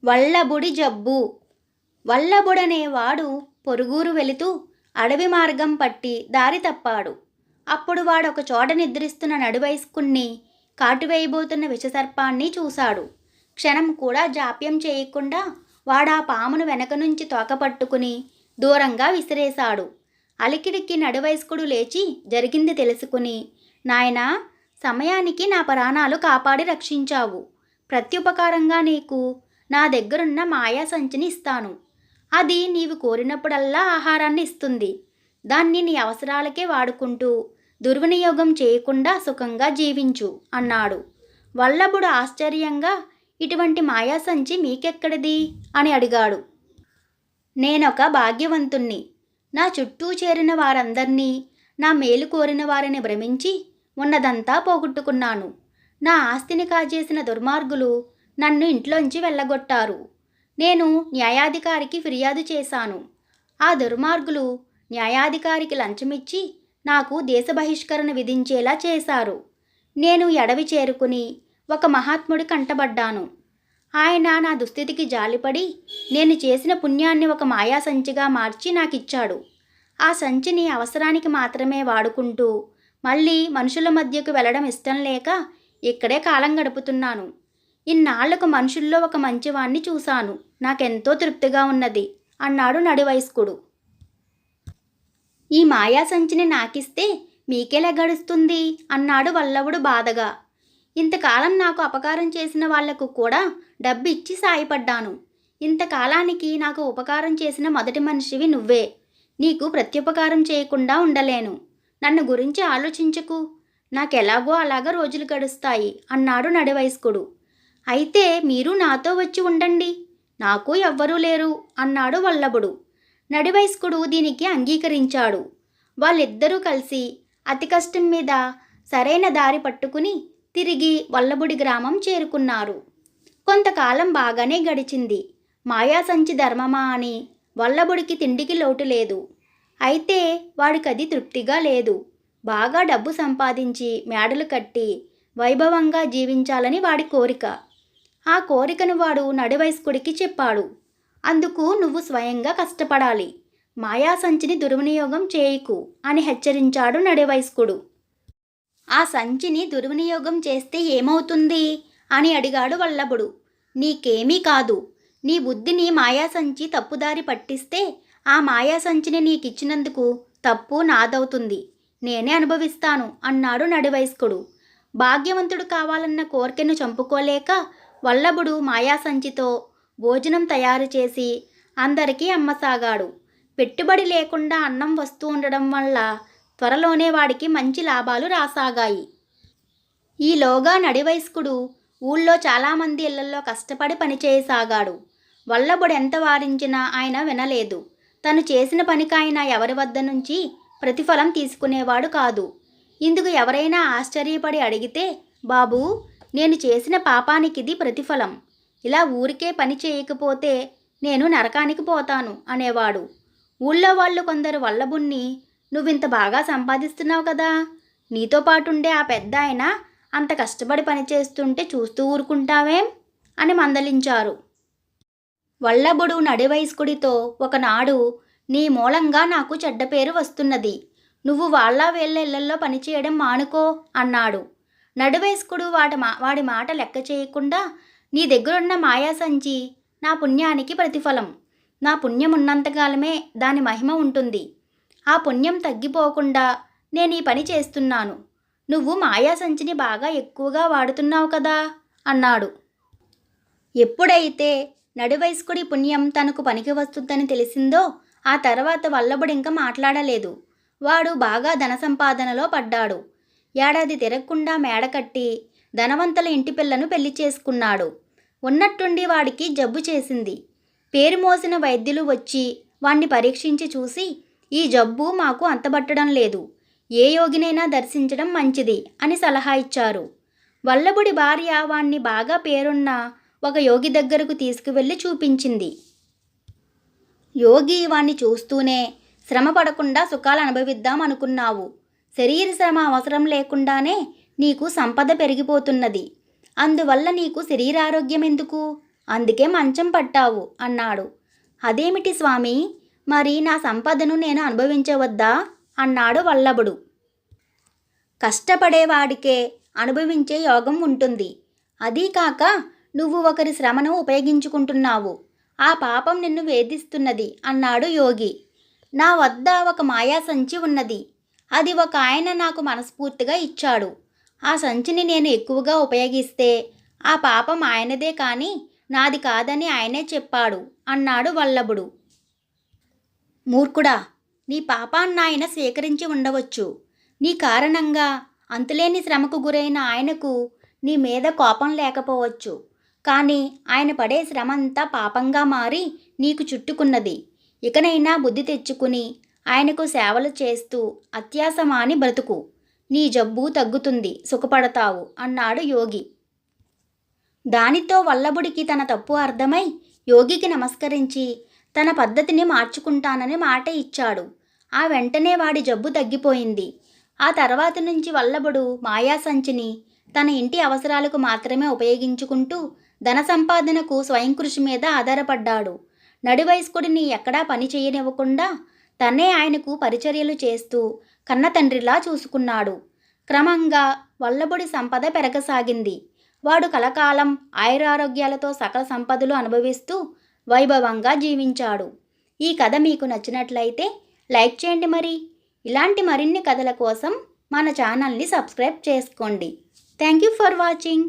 వల్లభుడి జబ్బు. వల్లభుడనేవాడు పొరుగురు వెళుతూ అడవి మార్గం పట్టి దారి తప్పాడు. అప్పుడు వాడొక చోట నిద్రిస్తున్న నడివయస్కుణ్ణి, కాటువేయబోతున్న విషసర్పాన్ని చూశాడు. క్షణం కూడా జాప్యం చేయకుండా వాడా పామును వెనక నుంచి తోకపట్టుకుని దూరంగా విసిరేశాడు. అలికిడికి నడివయస్కుడు లేచి జరిగింది తెలుసుకుని, నాయనా, సమయానికి నా ప్రాణాలు కాపాడి రక్షించావు. ప్రత్యుపకారంగా నీకు నా దగ్గరున్న మాయా సంచిని ఇస్తాను. అది నీవు కోరినప్పుడల్లా ఆహారాన్ని ఇస్తుంది. దాన్ని నీ అవసరాలకే వాడుకుంటూ దుర్వినియోగం చేయకుండా సుఖంగా జీవించు అన్నాడు. వల్లభుడు ఆశ్చర్యంగా, ఇటువంటి మాయా సంచి మీకెక్కడిది అని అడిగాడు. నేనొక భాగ్యవంతుణ్ణి. నా చుట్టూ చేరిన వారందర్నీ, నా మేలు కోరిన వారిని భ్రమించి ఉన్నదంతా పోగొట్టుకున్నాను. నా ఆస్తిని కాజేసిన దుర్మార్గులు నన్ను ఇంట్లోంచి వెళ్ళగొట్టారు. నేను న్యాయాధికారికి ఫిర్యాదు చేశాను. ఆ దుర్మార్గులు న్యాయాధికారికి లంచమిచ్చి నాకు దేశ బహిష్కరణ విధించేలా చేశారు. నేను ఎడవి చేరుకుని ఒక మహాత్ముడి కంటబడ్డాను. ఆయన నా దుస్థితికి జాలిపడి నేను చేసిన పుణ్యాన్ని ఒక మాయా సంచిగా మార్చి నాకిచ్చాడు. ఆ సంచిని అవసరానికి మాత్రమే వాడుకుంటూ మళ్ళీ మనుషుల మధ్యకు వెళ్ళడం ఇష్టం లేక ఇక్కడే కాలం గడుపుతున్నాను. ఇన్నాళ్లకు మనుషుల్లో ఒక మంచివాణ్ణి చూశాను. నాకెంతో తృప్తిగా ఉన్నది అన్నాడు నడివయస్కుడు. ఈ మాయా సంచిని నాకిస్తే మీకెలా గడుస్తుంది అన్నాడు వల్లభుడు బాధగా. ఇంతకాలం నాకు అపకారం చేసిన వాళ్లకు కూడా డబ్బు ఇచ్చి సాయపడ్డాను. ఇంతకాలానికి నాకు ఉపకారం చేసిన మొదటి మనిషివి నువ్వే. నీకు ప్రత్యుపకారం చేయకుండా ఉండలేను. నన్ను గురించి ఆలోచించకు. నాకెలాగో అలాగా రోజులు గడుస్తాయి అన్నాడు నడివయస్కుడు. అయితే మీరు నాతో వచ్చి ఉండండి. నాకు ఎవ్వరూ లేరు అన్నాడు వల్లభుడు. నడివయస్కుడు దీనికి అంగీకరించాడు. వాళ్ళిద్దరూ కలిసి అతి కష్టం మీద సరైన దారి పట్టుకుని తిరిగి వల్లభుడి గ్రామం చేరుకున్నారు. కొంతకాలం బాగానే గడిచింది. మాయా సంచి ధర్మమా అని వల్లభుడికి తిండికి లోటు లేదు. అయితే వాడికది తృప్తిగా లేదు. బాగా డబ్బు సంపాదించి మేడలు కట్టి వైభవంగా జీవించాలని వాడి కోరిక. ఆ కోరికను వాడు నడివయస్కుడికి చెప్పాడు. అందుకు నువ్వు స్వయంగా కష్టపడాలి. మాయా సంచిని దుర్వినియోగం చేయకు అని హెచ్చరించాడు నడివయస్కుడు. ఆ సంచిని దుర్వినియోగం చేస్తే ఏమవుతుంది అని అడిగాడు వల్లభుడు. నీకేమీ కాదు. నీ బుద్ధిని మాయా సంచి తప్పుదారి పట్టిస్తే ఆ మాయా సంచిని నీకిచ్చినందుకు తప్పు నాదవుతుంది. నేనే అనుభవిస్తాను అన్నాడు నడివయస్కుడు. భాగ్యవంతుడు కావాలన్న కోరికను చంపుకోలేక వల్లభుడు మాయా సంచితో భోజనం తయారు చేసి అందరికీ అమ్మసాగాడు. పెట్టుబడి లేకుండా అన్నం వస్తూ ఉండడం వల్ల త్వరలోనే వాడికి మంచి లాభాలు రాసాగాయి. ఈలోగా నడివయస్కుడు ఊళ్ళో చాలామంది ఇళ్లలో కష్టపడి పనిచేయసాగాడు. వల్లభుడు ఎంత వారించినా ఆయన వినలేదు. తను చేసిన పనికాయన ఎవరి వద్ద నుంచి ప్రతిఫలం తీసుకునేవాడు కాదు. ఇందుకు ఎవరైనా ఆశ్చర్యపడి అడిగితే, బాబూ, నేను చేసిన పాపానికిది ప్రతిఫలం. ఇలా ఊరికే పని చేయకపోతే నేను నరకానికి పోతాను అనేవాడు. ఊళ్ళో వాళ్ళు కొందరు వల్లభుణ్ణి, నువ్వింత బాగా సంపాదిస్తున్నావు కదా, నీతో పాటుండే ఆ పెద్ద ఆయన అంత కష్టపడి పనిచేస్తుంటే చూస్తూ ఊరుకుంటావేం అని మందలించారు. వల్లభుడు నడివయస్కుడితో ఒకనాడు, నీ మూలంగా నాకు చెడ్డ పేరు వస్తున్నది. నువ్వు వాళ్ళ వీళ్ళ ఇళ్లల్లో పనిచేయడం మానుకో అన్నాడు. నడివయస్కుడు వాడి మాట లెక్క చేయకుండా, నీ దగ్గరున్న మాయా సంచి నా పుణ్యానికి ప్రతిఫలం. నా పుణ్యం ఉన్నంతకాలమే దాని మహిమ ఉంటుంది. ఆ పుణ్యం తగ్గిపోకుండా నేను ఈ పని చేస్తున్నాను. నువ్వు మాయా సంచిని బాగా ఎక్కువగా వాడుతున్నావు కదా అన్నాడు. ఎప్పుడైతే నడివయస్కుడి పుణ్యం తనకు పనికి వస్తుందని తెలిసిందో ఆ తర్వాత వల్లభుడు ఇంకా మాట్లాడలేదు. వాడు బాగా ధన సంపాదనలో పడ్డాడు. ఏడాది తిరగకుండా మేడ కట్టి ధనవంతుల ఇంటి పిల్లను పెళ్లి చేసుకున్నాడు. ఉన్నట్టుండి వాడికి జబ్బు చేసింది. పేరు మోసిన వైద్యులు వచ్చి వాణ్ణి పరీక్షించి చూసి, ఈ జబ్బు మాకు అంతబట్టడం లేదు. ఏ యోగినైనా దర్శించడం మంచిది అని సలహా ఇచ్చారు. వల్లభుడి భార్య వాణ్ణి బాగా పేరున్న ఒక యోగి దగ్గరకు తీసుకువెళ్ళి చూపించింది. యోగి వాణ్ణి చూస్తూనే, శ్రమ పడకుండా సుఖాలు అనుభవిద్దాం అనుకున్నావు. శరీర శ్రమ అవసరం లేకుండానే నీకు సంపద పెరిగిపోతున్నది. అందువల్ల నీకు శరీరారోగ్యం ఎందుకు అందుకే మంచం పట్టావు అన్నాడు. అదేమిటి స్వామి, మరి నా సంపదను నేను అనుభవించవద్దా అన్నాడు వల్లభుడు. కష్టపడేవాడికే అనుభవించే యోగం ఉంటుంది. అదీ కాక నువ్వు ఒకరి శ్రమను ఉపయోగించుకుంటున్నావు. ఆ పాపం నిన్ను వేధిస్తున్నది అన్నాడు యోగి. నా వద్ద ఒక మాయా సంచి ఉన్నది. అది ఒక ఆయన నాకు మనస్ఫూర్తిగా ఇచ్చాడు. ఆ సంచిని నేను ఎక్కువగా ఉపయోగిస్తే ఆ పాపం ఆయనదే కానీ నాది కాదని ఆయనే చెప్పాడు అన్నాడు వల్లభుడు. మూర్ఖుడా, నీ పాపాన్నాయన స్వీకరించి ఉండవచ్చు. నీ కారణంగా అంతులేని శ్రమకు గురైన ఆయనకు నీ మీద కోపం లేకపోవచ్చు. కానీ ఆయన పడే శ్రమంతా పాపంగా మారి నీకు చుట్టుకున్నది. ఇకనైనా బుద్ధి తెచ్చుకుని ఆయనకు సేవలు చేస్తూ అత్యాశ మాని బ్రతుకు. నీ జబ్బు తగ్గుతుంది, సుఖపడతావు అన్నాడు యోగి. దానితో వల్లభుడికి తన తప్పు అర్థమై యోగికి నమస్కరించి తన పద్ధతిని మార్చుకుంటానని మాట ఇచ్చాడు. ఆ వెంటనే వాడి జబ్బు తగ్గిపోయింది. ఆ తర్వాత నుంచి వల్లభుడు మాయా సంచిని తన ఇంటి అవసరాలకు మాత్రమే ఉపయోగించుకుంటూ ధన సంపాదనకు స్వయం కృషి మీద ఆధారపడ్డాడు. నడివయస్కుడిని ఎక్కడా పని చేయనివ్వకుండా తనే ఆయనకు పరిచర్యలు చేస్తూ కన్న తండ్రిలా చూసుకున్నాడు. క్రమంగా వల్లభుడి సంపద పెరగసాగింది. వాడు కలకాలం ఆయురారోగ్యాలతో సకల సంపదలు అనుభవిస్తూ వైభవంగా జీవించాడు. ఈ కథ మీకు నచ్చినట్లయితే లైక్ చేయండి. ఇలాంటి మరిన్ని కథల కోసం మన ఛానల్ని సబ్స్క్రైబ్ చేసుకోండి. Thank you for watching.